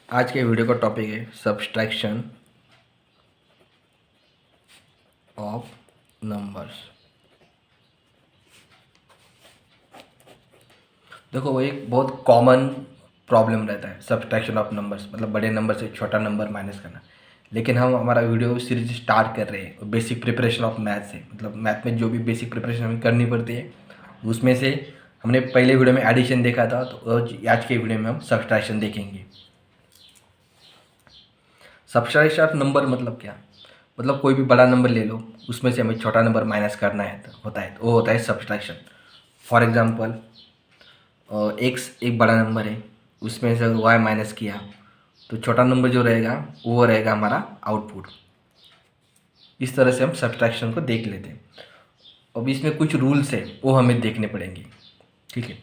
आज के वीडियो का टॉपिक है सब्सट्रैक्शन ऑफ नंबर्स। देखो वो एक बहुत कॉमन प्रॉब्लम रहता है सब्सट्रैक्शन ऑफ नंबर्स, मतलब बड़े नंबर से छोटा नंबर माइनस करना। लेकिन हम हमारा वीडियो सीरीज स्टार्ट कर रहे हैं बेसिक प्रिपरेशन ऑफ मैथ से, मतलब मैथ में जो भी बेसिक प्रिपरेशन हमें करनी पड़ती है उसमें से हमने पहले वीडियो में एडिशन देखा था, तो आज के वीडियो में हम सब्सट्रैक्शन देखेंगे। सब्सट्रैक्शन ऑफ नंबर मतलब क्या? मतलब कोई भी बड़ा नंबर ले लो, उसमें से हमें छोटा नंबर माइनस करना है तो वो होता है सब्सट्रैक्शन। फॉर एग्जांपल एक्स एक बड़ा नंबर है, उसमें से अगर वाई माइनस किया तो छोटा नंबर जो रहेगा वो रहेगा हमारा आउटपुट। इस तरह से हम सब्सट्रैक्शन को देख लेते हैं। अब इसमें कुछ रूल्स है वो हमें देखने पड़ेंगे, ठीक है।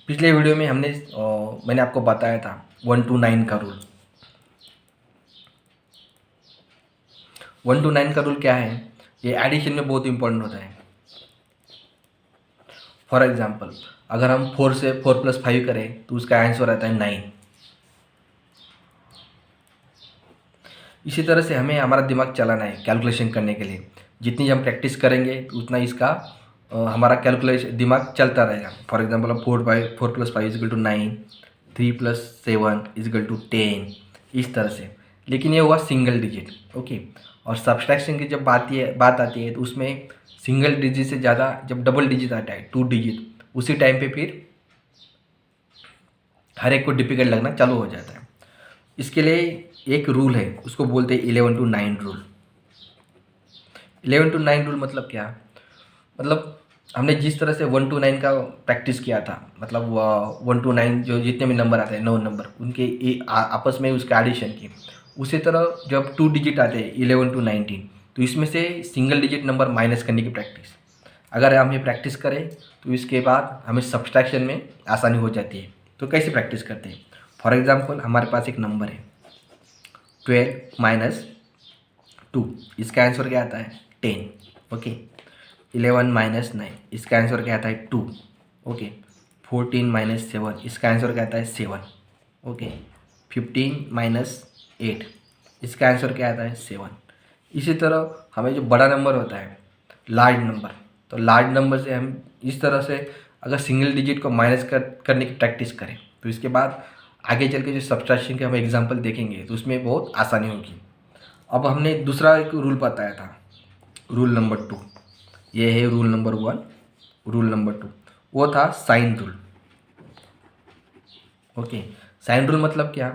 पिछले वीडियो में मैंने आपको बताया था 1 to 9 का रूल। 1 to 9 का रूल क्या है? ये एडिशन में बहुत इंपॉर्टेंट होता है। फॉर एग्जाम्पल अगर हम 4 से 4 + 5 करें तो उसका आंसर आता है 9। इसी तरह से हमें हमारा दिमाग चलाना है कैलकुलेशन करने के लिए। जितनी हम प्रैक्टिस करेंगे उतना इसका हमारा कैलकुलेशन दिमाग चलता रहेगा। फॉर एग्जाम्पल अब 4 + 5 = 9, 3 + 7 = 10, इस तरह से। लेकिन ये हुआ सिंगल डिजिट, ओके। और सब्सट्रैक्शन की जब बात आती है तो उसमें सिंगल डिजिट से ज़्यादा जब डबल डिजिट आता है 2 डिजिट, उसी टाइम पे फिर हर एक को डिफिकल्ट लगना चालू हो जाता है। इसके लिए एक रूल है, उसको बोलते हैं 11 to 9 रूल। 11 to 9 रूल मतलब क्या? मतलब हमने जिस तरह से 1 to 9 का प्रैक्टिस किया था, मतलब 1 to 9 जो जितने भी नंबर आते हैं 9 नंबर उनके आपस में उसका एडिशन की, उसी तरह जब 2 डिजिट आते हैं 11 to 19, तो इसमें से सिंगल डिजिट नंबर माइनस करने की प्रैक्टिस अगर हम ये प्रैक्टिस करें तो इसके बाद हमें सब्सट्रैक्शन में आसानी हो जाती है। तो कैसे प्रैक्टिस करते हैं? फॉर एग्जाम्पल हमारे पास एक नंबर है 12 - 2, इसका आंसर क्या आता है 10, ओके। 11 - 9, इसका आंसर क्या आता है 2, ओके। 14 - 7, इसका आंसर क्या आता है 7, ओके। 15 - 8, इसका आंसर क्या आता है 7। इसी तरह हमें जो बड़ा नंबर होता है लार्ज नंबर, तो लार्ज नंबर से हम इस तरह से अगर सिंगल डिजिट को माइनस करने की प्रैक्टिस करें तो इसके बाद आगे चल के जो सब्सट्रैक्शन के हम एग्जांपल देखेंगे तो उसमें बहुत आसानी होगी। अब हमने दूसरा एक रूल बताया था, रूल नंबर 2। ये है रूल नंबर 1। रूल नंबर 2 वो था sine rule, okay. Sine rule मतलब क्या?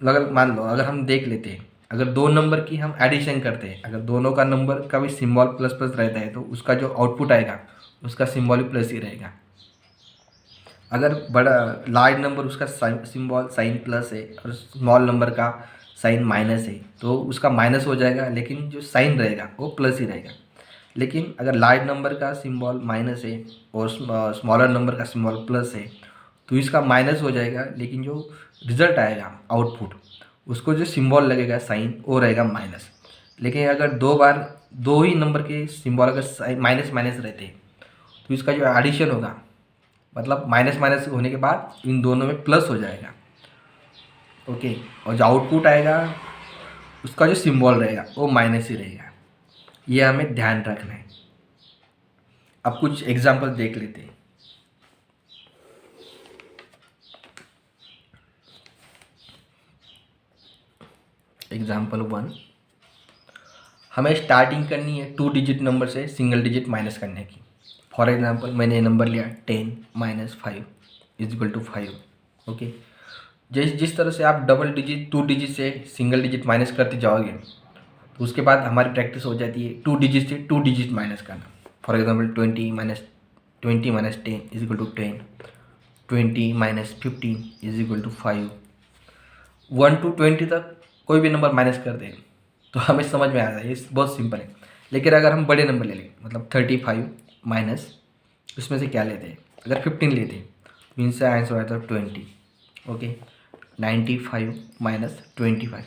अगर मान लो अगर हम देख लेते हैं, अगर दो नंबर की हम एडिशन करते हैं, अगर दोनों का नंबर का भी सिंबल प्लस प्लस रहता है तो उसका जो आउटपुट आएगा उसका सिंबल भी प्लस ही रहेगा। अगर बड़ा लार्ज नंबर उसका सिंबल साइन प्लस है और स्मॉल नंबर का साइन माइनस है तो उसका माइनस हो जाएगा, लेकिन जो साइन रहेगा वो प्लस ही रहेगा। लेकिन अगर लार्ज नंबर का सिंबल माइनस है और स्मॉलर नंबर का सिंबल प्लस है तो इसका माइनस हो जाएगा, लेकिन जो रिजल्ट आएगा आउटपुट उसको जो सिंबल लगेगा साइन वो रहेगा माइनस। लेकिन अगर दो बार दो ही नंबर के सिंबल अगर माइनस माइनस रहते हैं तो इसका जो एडिशन होगा, मतलब माइनस माइनस होने के बाद इन दोनों में प्लस हो जाएगा, ओके। और जो आउटपुट आएगा उसका जो सिंबल रहेगा वो माइनस ही रहेगा। ये हमें ध्यान रखना है। अब कुछ एग्जांपल देख लेते हैं। एग्जांपल 1, हमें स्टार्टिंग करनी है 2 डिजिट नंबर से सिंगल डिजिट माइनस करने की। फॉर एग्जांपल मैंने ये नंबर लिया 10 - 5 = 5, ओके। जिस तरह से आप डबल डिजिट 2 डिजिट से सिंगल डिजिट माइनस करते जाओगे तो उसके बाद हमारी प्रैक्टिस हो जाती है 2 डिजिट से 2 डिजिट माइनस करना। For example 20 - 10 = 10, 20 - 15 = 5। 1 to 20 तक कोई भी नंबर माइनस कर दें तो हमें समझ में आ जाए, ये बहुत सिंपल है। लेकिन अगर हम बड़े नंबर ले लें, मतलब 35 माइनस उसमें से क्या लेते हैं, अगर 15 लेते हैं तो इनसे आंसर आता है 20, ओके। 95 - 25,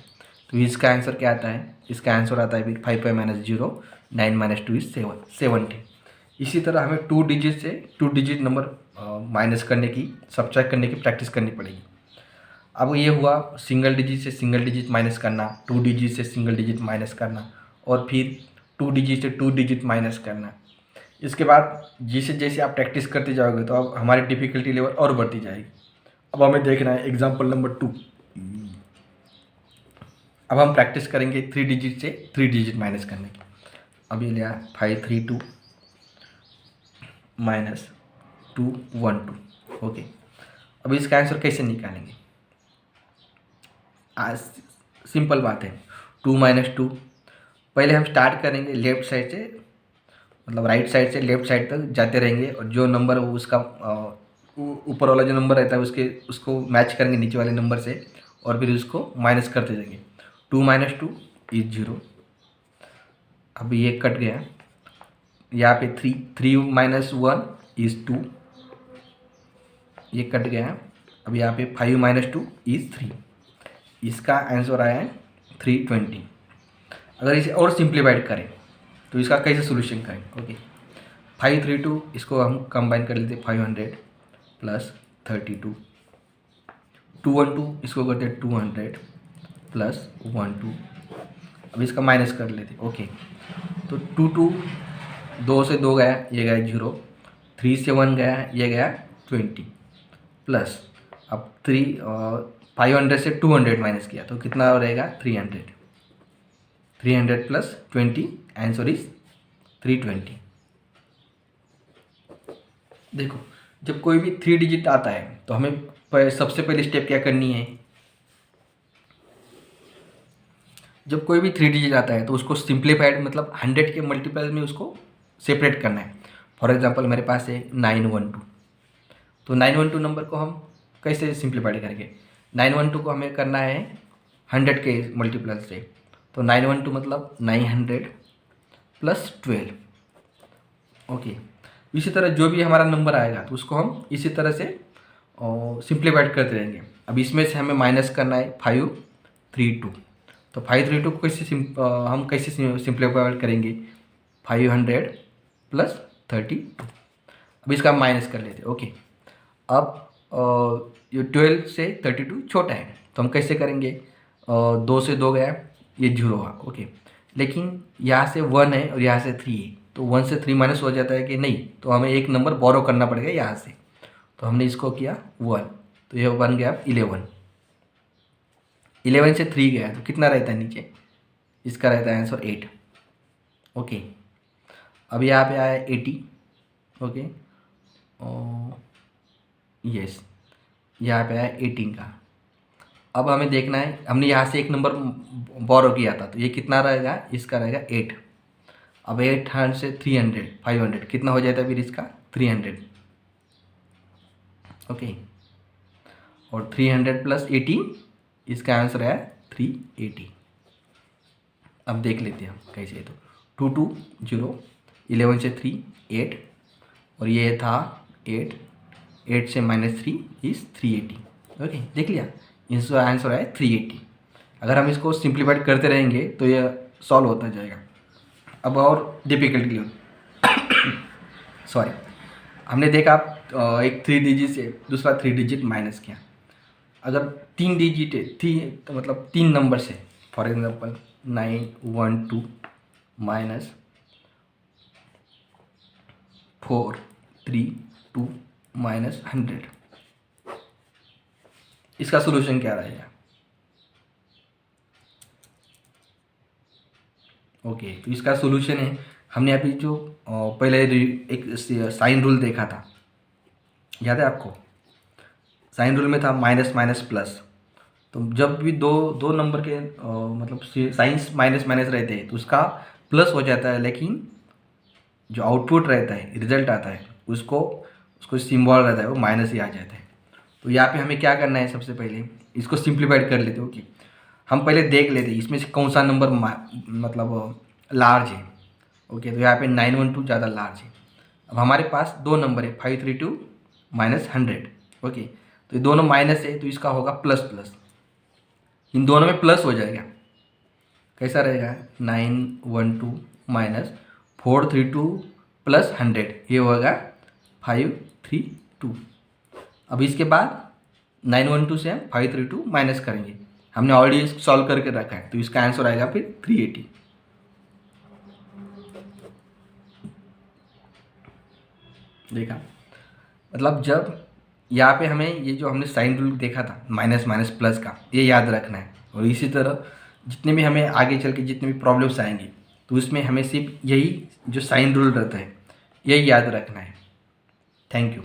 तो इसका आंसर क्या आता है? इसका आंसर आता है फिर 5 - 0, 9 - 2 = 7, 70। इसी तरह हमें 2 डिजिट से 2 डिजिट नंबर माइनस करने की, सब्ट्रैक्ट करने की प्रैक्टिस करनी पड़ेगी। अब ये हुआ सिंगल डिजिट से सिंगल डिजिट माइनस करना, 2 डिजिट से सिंगल डिजिट माइनस करना, और फिर 2 डिजिट से 2 डिजिट माइनस करना। इसके बाद जैसे जैसे आप प्रैक्टिस करते जाओगे तो अब हमारी डिफ़िकल्टी लेवल और बढ़ती जाएगी। अब हमें देखना है एग्जाम्पल नंबर 2। अब हम प्रैक्टिस करेंगे 3 डिजिट से 3 डिजिट माइनस करने की। अब ये लिया 532 माइनस 212। ओके, अब इसका आंसर कैसे निकालेंगे? आज सिंपल बात है, 2 माइनस 2। पहले हम स्टार्ट करेंगे लेफ्ट साइड से, मतलब राइट साइड से लेफ्ट साइड तक जाते रहेंगे, और जो नंबर वो उसका ऊपर वाला जो नंबर रहता है उसको मैच करेंगे नीचे वाले नंबर से, और फिर उसको माइनस करते जाएंगे। 2 माइनस 2 इज 0। अब ये कट गया, यहाँ पे 3 माइनस 1 इज 2, ये कट गया। अब यहाँ पे 5 माइनस 2 इज 3। इसका आंसर आया है 320। अगर इसे और सिंप्लीफाइड करें तो इसका कैसे सोल्यूशन करें? ओके, 532 इसको हम कंबाइन कर लेते 500 प्लस 32, 212 इसको करते 200 प्लस 12। अब इसका माइनस कर लेते। ओके, तो 2 से 2 गया, ये गया 0, 3 से 1 गया, ये गया 20, प्लस अब 500 से 200 माइनस किया तो कितना रहेगा? 300। 300 प्लस 20, आंसर इज 320। देखो, जब कोई भी 3 डिजिट आता है तो हमें सबसे पहले स्टेप क्या करनी है? जब कोई भी 3 डिजिट आता है तो उसको सिंप्लीफाइड, मतलब 100 के मल्टीपल में उसको सेपरेट करना है। फॉर एग्जांपल मेरे पास है 912, तो 912 नंबर को हम कैसे सिंप्लीफाइड करेंगे? 912 को हमें करना है 100 के मल्टीपल से, तो 912 मतलब 900 प्लस 12। ओके, इसी तरह जो भी हमारा नंबर आएगा तो उसको हम इसी तरह से सिंप्लीफाइड करते रहेंगे। अब इसमें से हमें माइनस करना है 532, तो 532 को हम कैसे सिंप्लीफाइड करेंगे? 500 प्लस 32। अब इसका माइनस कर लेते। ओके, अब ये 12 से 32 छोटा है तो हम कैसे करेंगे? 2 से 2 गया, ये 0 हुआ। ओके, लेकिन यहाँ से 1 है और यहाँ से 3 है, तो 1 से 3 माइनस हो जाता है कि नहीं? तो हमें एक नंबर बोरो करना पड़ेगा यहाँ से, तो हमने इसको किया 1, तो ये बन गया 11। 11 से 3 गया तो कितना रहता है नीचे? इसका रहता है आंसर 8। ओके, अब यहाँ पे आया 80। ओके, यस, यहाँ पे आया 18 का। अब हमें देखना है, हमने यहाँ से एक नंबर बोरो किया था तो ये कितना रहेगा? इसका रहेगा 8। अब 800 से 300 500 कितना हो जाता है फिर इसका? 300। ओके, और 300 प्लस 18, इसका आंसर है 380। अब देख लेते हैं हम कैसे है। तो 2 2 0, 11 से 3 8, और ये था 8, 8 से -3 इज 380। ओके, देख लिया, इसका आंसर है 380। अगर हम इसको सिंप्लीफाइड करते रहेंगे तो ये सॉल्व होता जाएगा। अब और डिफिकल्टी सॉरी, हमने देखा एक 3 डिजिट से दूसरा 3 डिजिट माइनस किया। अगर 3 डिजिट है, तो मतलब 3 नंबर से, फॉर एग्जांपल 912 माइनस 432 माइनस 100, इसका सोल्यूशन क्या रहेगा? ओके, तो इसका सोल्यूशन है, हमने अभी जो पहले एक साइन रूल देखा था, याद है आपको? साइन रूल में था माइनस माइनस प्लस। तो जब भी दो दो नंबर के मतलब साइंस माइनस माइनस रहते हैं तो उसका प्लस हो जाता है, लेकिन जो आउटपुट रहता है, रिजल्ट आता है, उसको उसको सिंबल रहता है वो माइनस ही आ जाता है। तो यहाँ पे हमें क्या करना है? सबसे पहले इसको सिंप्लीफाइड कर लेते। ओके, हम पहले देख लेते इसमें से कौन सा नंबर मतलब लार्ज है। ओके, तो यहाँ पे 912 ज़्यादा लार्ज है। अब हमारे पास दो नंबर है, 532 माइनस 100। ओके, तो ये दोनों माइनस है तो इसका होगा प्लस प्लस, इन दोनों में प्लस हो जाएगा। कैसा रहेगा? 912 माइनस 432 प्लस 100, ये होगा 532। अब इसके बाद 912 से हम 532 माइनस करेंगे। हमने ऑलरेडी सॉल्व करके रखा है, तो इसका आंसर आएगा फिर 380। देखा, मतलब जब यहाँ पे हमें ये जो हमने साइन रूल देखा था माइनस माइनस प्लस का, ये याद रखना है। और इसी तरह जितने भी हमें आगे चल के जितने भी प्रॉब्लम्स आएंगे, तो उसमें हमें सिर्फ यही जो साइन रूल रहता है यही याद रखना है। Thank you.